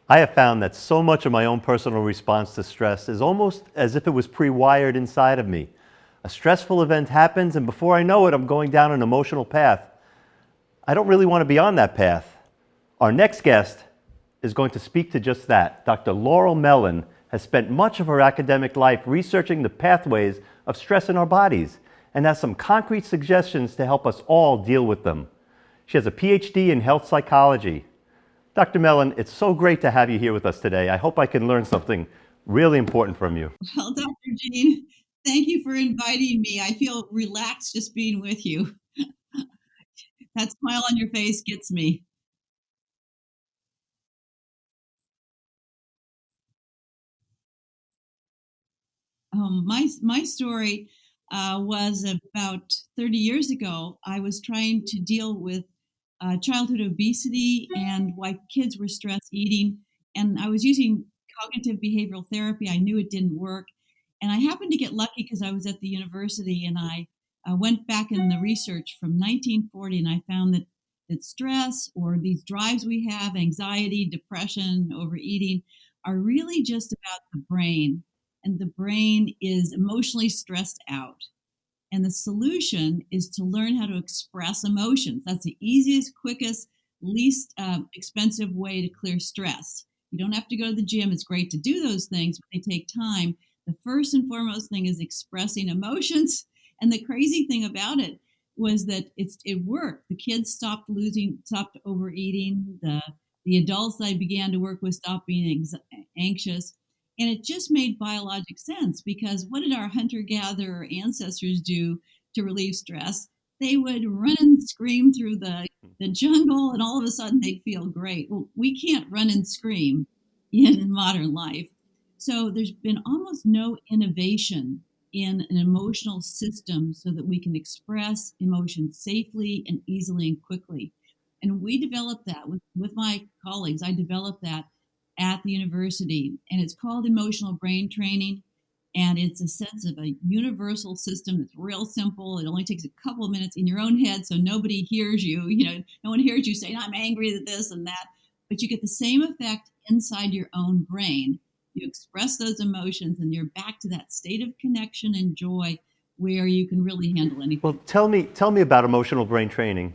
I have found that so much of my own personal response to stress is almost as if it was pre-wired inside of me. A stressful event happens, and before I know it, I'm going down an emotional path. I don't really want to be on that path. Our next guest is going to speak to just that. Dr. Laurel Mellin has spent much of her academic life researching the pathways of stress in our bodies and has some concrete suggestions to help us all deal with them. She has a PhD in health psychology. Dr. Mellin, it's so great to have you here with us today. I hope I can learn something really important from you. Well, Dr. Jean, thank you for inviting me. I feel relaxed just being with you. That smile on your face gets me. My story was about 30 years ago. I was trying to deal with childhood obesity and why kids were stress eating, and I was using cognitive behavioral therapy. I knew it didn't work, and I happened to get lucky because I was at the university, and I went back in the research from 1940, and I found that stress or these drives we have, anxiety, depression, overeating, are really just about the brain, and the brain is emotionally stressed out. And the solution is to learn how to express emotions. That's the easiest, quickest, least expensive way to clear stress. You don't have to go to the gym. It's great to do those things, but they take time. The first and foremost thing is expressing emotions. And the crazy thing about it was that it worked. The kids stopped overeating. The adults that I began to work with stopped being anxious. And it just made biologic sense because what did our hunter gatherer ancestors do to relieve stress? They would run and scream through the jungle, and all of a sudden they'd feel great. Well, we can't run and scream in modern life. So there's been almost no innovation in an emotional system so that we can express emotions safely and easily and quickly. And we developed that with my colleagues. I developed that at the university, and it's called emotional brain training. And it's a sense of a universal system that's real simple. It only takes a couple of minutes in your own head, so nobody hears you. No one hears you saying, "I'm angry at this and that," but you get the same effect inside your own brain. You express those emotions, and you're back to that state of connection and joy where you can really handle Well, anything. tell me about emotional brain training.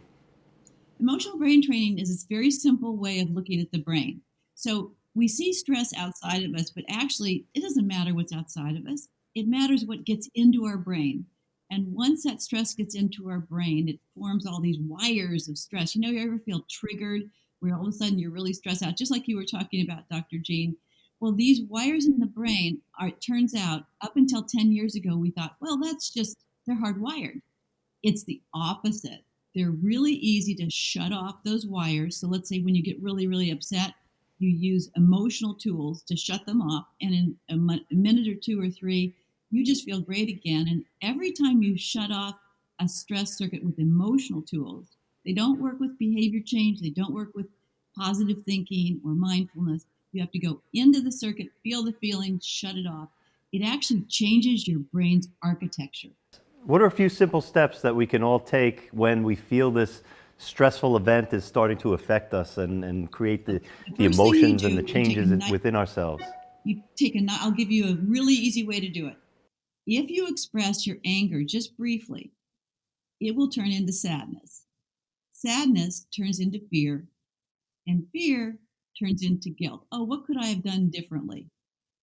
Emotional brain training is this very simple way of looking at the brain. So we see stress outside of us, but actually, it doesn't matter what's outside of us. It matters what gets into our brain. And once that stress gets into our brain, it forms all these wires of stress. You ever feel triggered where all of a sudden you're really stressed out, just like you were talking about, Dr. Jean? Well, these wires in the brain are, it turns out, up until 10 years ago, we thought, well, they're hardwired. It's the opposite. They're really easy to shut off those wires. So let's say when you get really, really upset, you use emotional tools to shut them off. And in a minute or two or three, you just feel great again. And every time you shut off a stress circuit with emotional tools, they don't work with behavior change, they don't work with positive thinking or mindfulness. You have to go into the circuit, feel the feeling, shut it off. It actually changes your brain's architecture. What are a few simple steps that we can all take when we feel this stressful event is starting to affect us and create The the first thing you emotions and the do, you take a changes nice within ourselves? I'll give you a really easy way to do it. If you express your anger just briefly, it will turn into sadness. Sadness turns into fear, and fear turns into guilt. Oh, what could I have done differently?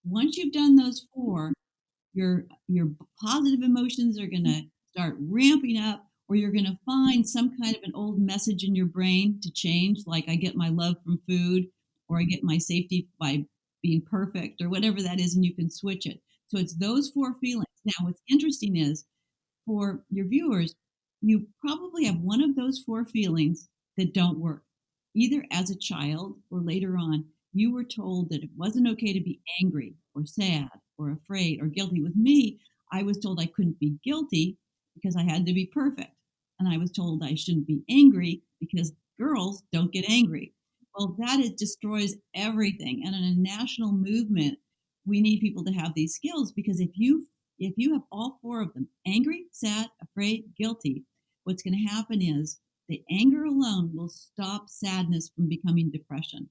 Once you've done those four, your positive emotions are going to start ramping up, or you're going to find some kind of an old message in your brain to change, like I get my love from food, or I get my safety by being perfect, or whatever that is, and you can switch it. So it's those four feelings. Now what's interesting is, for your viewers, you probably have one of those four feelings that don't work. Either as a child or later on, you were told that it wasn't okay to be angry or sad or afraid or guilty. With me, I was told I couldn't be guilty because I had to be perfect. And I was told I shouldn't be angry because girls don't get angry. Well, that it destroys everything. And in a national movement, we need people to have these skills because if you have all four of them, angry, sad, afraid, guilty, what's going to happen is the anger alone will stop sadness from becoming depression.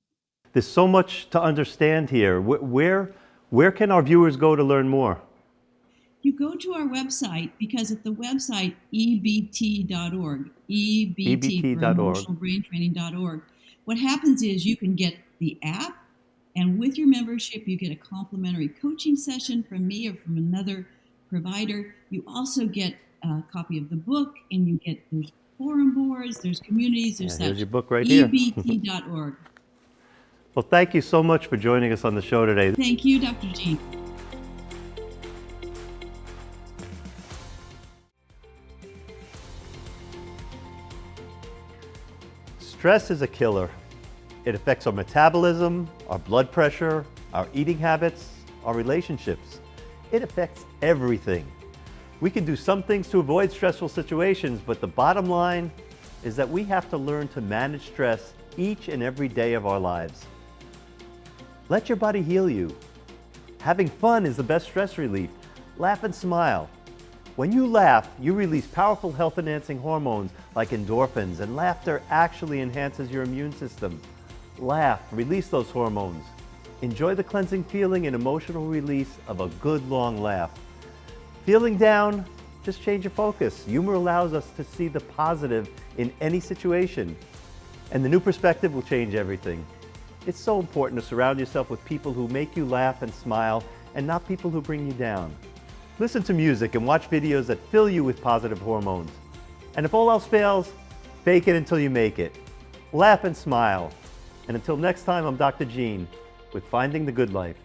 There's so much to understand here. Where can our viewers go to learn more? You go to our website because at the website ebt.org, EBT for ebt.org. emotionalbraintraining.org, what happens is you can get the app, and with your membership, you get a complimentary coaching session from me or from another provider. You also get a copy of the book, and there's forum boards, there's communities, there's Here's such. your book right here. EBT.org. Well, thank you so much for joining us on the show today. Thank you, Dr. G. Stress is a killer. It affects our metabolism, our blood pressure, our eating habits, our relationships. It affects everything. We can do some things to avoid stressful situations, but the bottom line is that we have to learn to manage stress each and every day of our lives. Let your body heal you. Having fun is the best stress relief. Laugh and smile. When you laugh, you release powerful health-enhancing hormones like endorphins, and laughter actually enhances your immune system. Laugh, release those hormones. Enjoy the cleansing feeling and emotional release of a good long laugh. Feeling down? Just change your focus. Humor allows us to see the positive in any situation, and the new perspective will change everything. It's so important to surround yourself with people who make you laugh and smile, and not people who bring you down. Listen to music and watch videos that fill you with positive hormones. And if all else fails, fake it until you make it. Laugh and smile. And until next time, I'm Dr. Gene with Finding the Good Life.